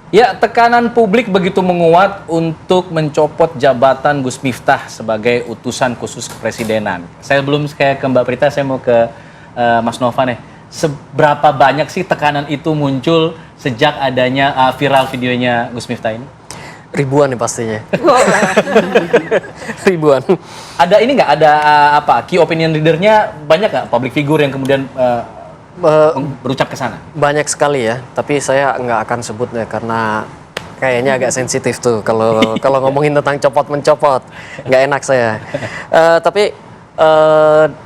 Ya, tekanan publik begitu menguat untuk mencopot jabatan Gus Miftah sebagai utusan khusus kepresidenan. Saya belum kayak ke Mbak Prita, saya mau ke Mas Nova nih. Seberapa banyak sih tekanan itu muncul sejak adanya viral videonya Gus Miftah ini? Ribuan nih pastinya. Ribuan. Ada ini nggak? Ada apa? Key opinion leader-nya banyak nggak? Public figure yang kemudian berucap ke sana? Banyak sekali ya, tapi saya nggak akan sebut ya karena kayaknya agak sensitif tuh kalau ngomongin tentang copot mencopot, nggak enak saya. Tapi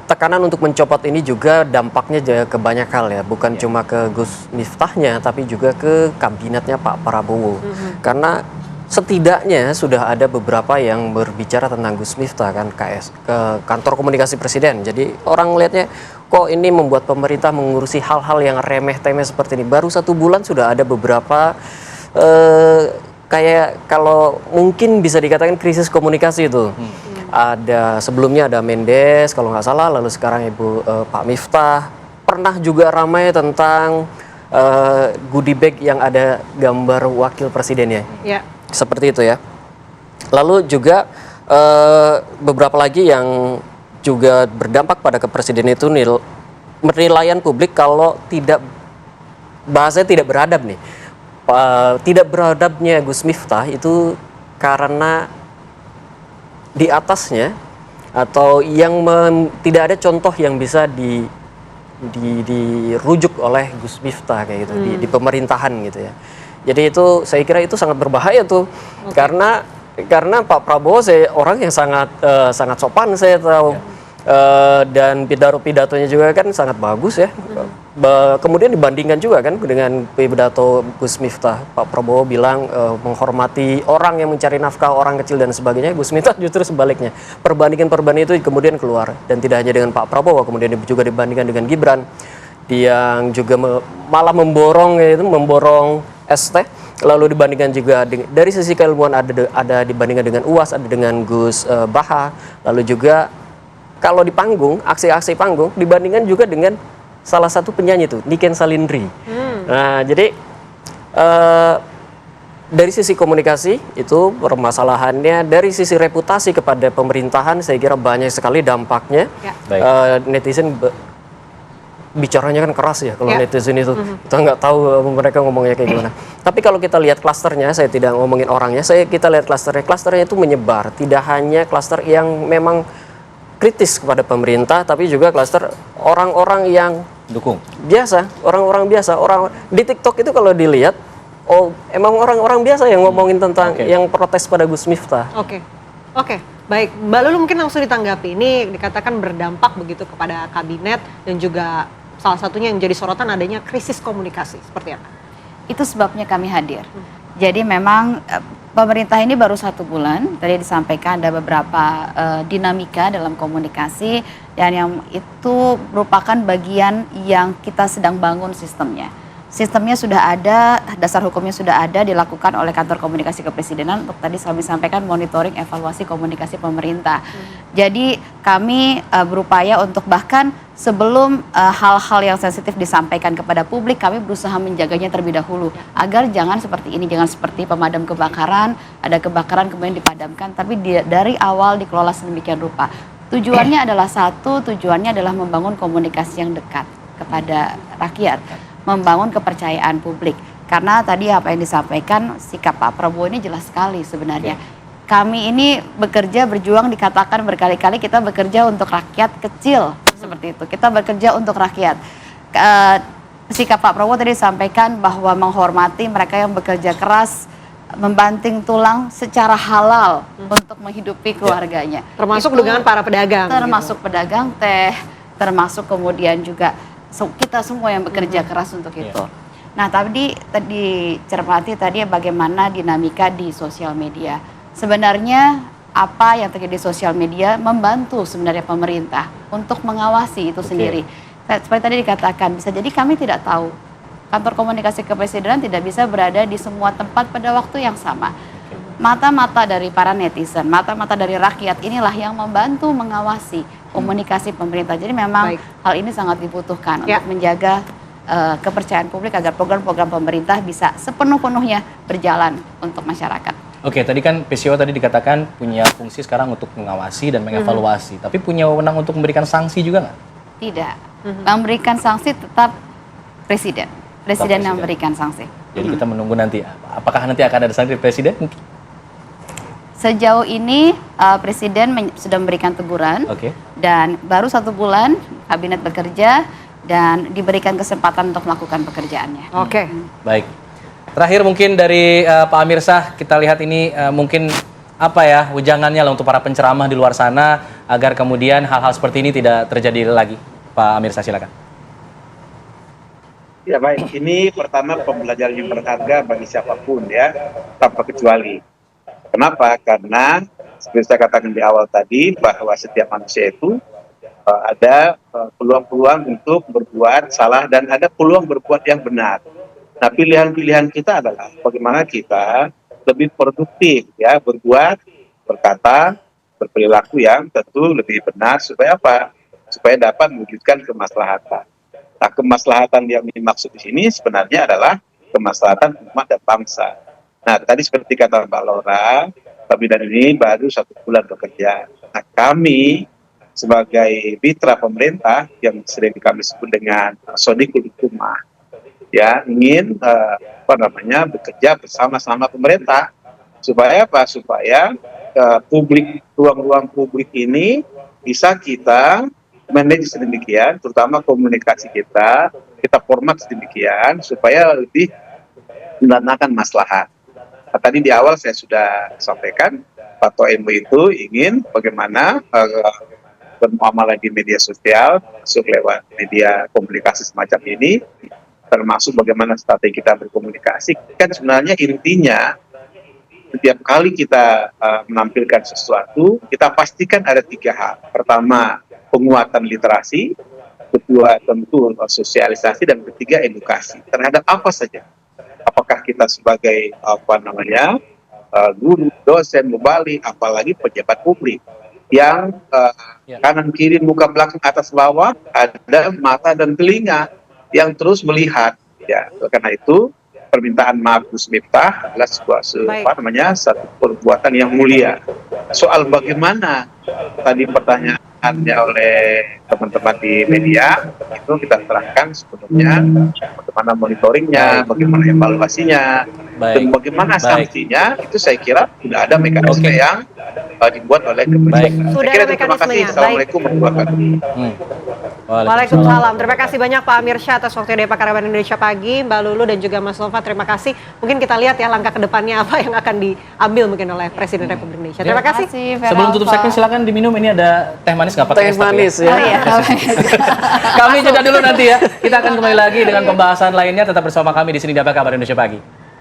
tekanan untuk mencopot ini juga dampaknya ke banyak hal ya, bukan cuma ke Gus Miftahnya, tapi juga ke kabinetnya Pak Prabowo. Karena setidaknya sudah ada beberapa yang berbicara tentang Gus Miftah kan ke kantor komunikasi presiden. Jadi orang melihatnya kok ini membuat pemerintah mengurusi hal-hal yang remeh-temeh seperti ini. Baru 1 bulan sudah ada beberapa kayak kalau mungkin bisa dikatakan krisis komunikasi itu. Ada sebelumnya ada Mendes kalau nggak salah, lalu sekarang Pak Miftah. Pernah juga ramai tentang goodie bag yang ada gambar wakil presidennya. Ya. Seperti itu ya. Lalu juga beberapa lagi yang juga berdampak pada kepresiden itu penilaian publik kalau bahasanya tidak beradab nih. Tidak beradabnya Gus Miftah itu karena di atasnya atau yang tidak ada contoh yang bisa dirujuk oleh Gus Miftah kayak gitu di pemerintahan gitu ya. Jadi itu saya kira itu sangat berbahaya tuh. Karena Pak Prabowo orang yang sangat sopan saya tahu. Dan pidatonya juga kan sangat bagus ya. Kemudian dibandingkan juga kan dengan pidato Gus Miftah. Pak Prabowo bilang menghormati orang yang mencari nafkah, orang kecil dan sebagainya. Gus Miftah justru sebaliknya. Perbandingan itu kemudian keluar. Dan tidak hanya dengan Pak Prabowo, kemudian juga dibandingkan dengan Gibran. Yang juga malah memborong ST. Lalu dibandingkan juga dari sisi keilmuan ada dibandingkan dengan UAS, ada dengan Gus Baha. Lalu juga kalau di panggung, aksi-aksi panggung dibandingkan juga dengan salah satu penyanyi itu, Niken Salindri. Nah, jadi dari sisi komunikasi itu permasalahannya, dari sisi reputasi kepada pemerintahan saya kira banyak sekali dampaknya. Netizen bicaranya kan keras ya kalau netizen itu. Kita nggak tahu mereka ngomongnya kayak gimana. Tapi kalau kita lihat klasternya, saya tidak ngomongin orangnya, kita lihat klasternya itu menyebar. Tidak hanya klaster yang memang kritis kepada pemerintah, tapi juga klaster orang-orang yang dukung biasa, orang-orang biasa. Orang di TikTok itu kalau dilihat, emang orang-orang biasa yang ngomongin tentang yang protes pada Gus Miftah. Oke, baik. Mbak Lulu mungkin langsung ditanggapi. Ini dikatakan berdampak begitu kepada kabinet dan juga salah satunya yang menjadi sorotan adanya krisis komunikasi. Seperti apa? Itu sebabnya kami hadir. Jadi memang pemerintah ini baru 1 bulan, tadi disampaikan ada beberapa dinamika dalam komunikasi dan yang itu merupakan bagian yang kita sedang bangun sistemnya. Sistemnya sudah ada, dasar hukumnya sudah ada, dilakukan oleh Kantor Komunikasi Kepresidenan untuk tadi kami sampaikan monitoring evaluasi komunikasi pemerintah. Jadi kami berupaya untuk bahkan sebelum hal-hal yang sensitif disampaikan kepada publik, kami berusaha menjaganya terlebih dahulu agar jangan seperti ini, jangan seperti pemadam kebakaran, ada kebakaran kemudian dipadamkan, tapi dari awal dikelola sedemikian rupa. Tujuannya adalah tujuannya adalah membangun komunikasi yang dekat kepada rakyat, membangun kepercayaan publik. Karena tadi apa yang disampaikan, sikap Pak Prabowo ini jelas sekali sebenarnya. Kami ini berjuang dikatakan berkali-kali kita bekerja untuk rakyat kecil, seperti itu. Kita bekerja untuk rakyat. Sikap Pak Prabowo tadi disampaikan bahwa menghormati mereka yang bekerja keras, membanting tulang secara halal untuk menghidupi keluarganya. Termasuk dengan para pedagang. Termasuk pedagang teh, termasuk kemudian juga kita semua yang bekerja keras untuk itu. Nah, tadi cermati tadi bagaimana dinamika di sosial media. Sebenarnya apa yang terjadi di sosial media membantu sebenarnya pemerintah untuk mengawasi itu sendiri. Seperti tadi dikatakan, bisa jadi kami tidak tahu. Kantor Komunikasi Kepresidenan tidak bisa berada di semua tempat pada waktu yang sama. Mata-mata dari para netizen, mata-mata dari rakyat inilah yang membantu mengawasi komunikasi pemerintah. Jadi memang hal ini sangat dibutuhkan untuk menjaga kepercayaan publik agar program-program pemerintah bisa sepenuh-penuhnya berjalan untuk masyarakat. Oke, tadi kan PCO tadi dikatakan punya fungsi sekarang untuk mengawasi dan mengevaluasi, tapi punya wewenang untuk memberikan sanksi juga nggak? Tidak, memberikan sanksi tetap presiden yang memberikan sanksi. Jadi kita menunggu nanti, apakah nanti akan ada sanksi presiden? Sejauh ini presiden sudah memberikan teguran, dan baru 1 bulan kabinet bekerja dan diberikan kesempatan untuk melakukan pekerjaannya. Oke. Baik. Terakhir mungkin dari Pak Amir Shah, kita lihat ini mungkin apa ya wejangannya lah untuk para penceramah di luar sana agar kemudian hal-hal seperti ini tidak terjadi lagi. Pak Amir Shah, silakan. Ya baik, ini pertama pembelajaran yang berharga bagi siapapun ya, tanpa kecuali. Kenapa? Karena seperti saya katakan di awal tadi bahwa setiap manusia itu ada peluang-peluang untuk berbuat salah dan ada peluang berbuat yang benar. Nah, pilihan-pilihan kita adalah bagaimana kita lebih produktif ya, berbuat, berkata, berperilaku yang tentu lebih benar supaya apa? Supaya dapat mewujudkan kemaslahatan. Nah, kemaslahatan yang dimaksud di sini sebenarnya adalah kemaslahatan umat dan bangsa. Nah, tadi seperti kata Mbak Laura, kabinet ini baru 1 bulan bekerja. Nah, kami sebagai mitra pemerintah yang sering kami sebut dengan Sodikul Hukumah, ya ingin bekerja bersama-sama pemerintah supaya apa? Supaya ruang-ruang publik ini bisa kita manage sedemikian, terutama komunikasi kita format sedemikian supaya lebih mendatangkan maslahat. Nah, tadi di awal saya sudah sampaikan, Pak MUI itu ingin bagaimana bermuamalah di media sosial, masuk lewat media komunikasi semacam ini, termasuk bagaimana strategi kita berkomunikasi. Kan sebenarnya intinya, setiap kali kita menampilkan sesuatu, kita pastikan ada 3 hal. Pertama, penguatan literasi, kedua tentu sosialisasi, dan ketiga edukasi. Terhadap apa saja? Apakah kita sebagai guru, dosen, mubalik, apalagi pejabat publik yang kanan kiri muka belakang atas bawah ada mata dan telinga yang terus melihat ya. Karena itu permintaan maaf Gus Miftah adalah satu perbuatan yang mulia. Soal bagaimana tadi pertanyaannya oleh teman-teman di media itu kita terangkan sebelumnya bagaimana monitoringnya, bagaimana evaluasinya, dan bagaimana sanksinya. Itu saya kira sudah ada mekanisme yang dibuat oleh kementerian. Saya kira terima kasih. Assalamualaikum warahmatullahi wabarakatuh. Waalaikumsalam. Terima kasih banyak Pak Amir Shah atas waktu di Pakarawan Indonesia Pagi, Mbak Lulu dan juga Mas Nova. Terima kasih. Mungkin kita lihat ya langkah kedepannya apa yang akan diambil mungkin oleh Presiden Republik Indonesia. Terima kasih. Sebelum tutup segmen silakan diminum. Ini ada teh manis nggak pakai es? Teh manis ya. Oh iya. Kami jeda dulu nanti ya. Kita akan kembali lagi dengan pembahasan lainnya. Tetap bersama kami di sini di Kabar Indonesia Pagi.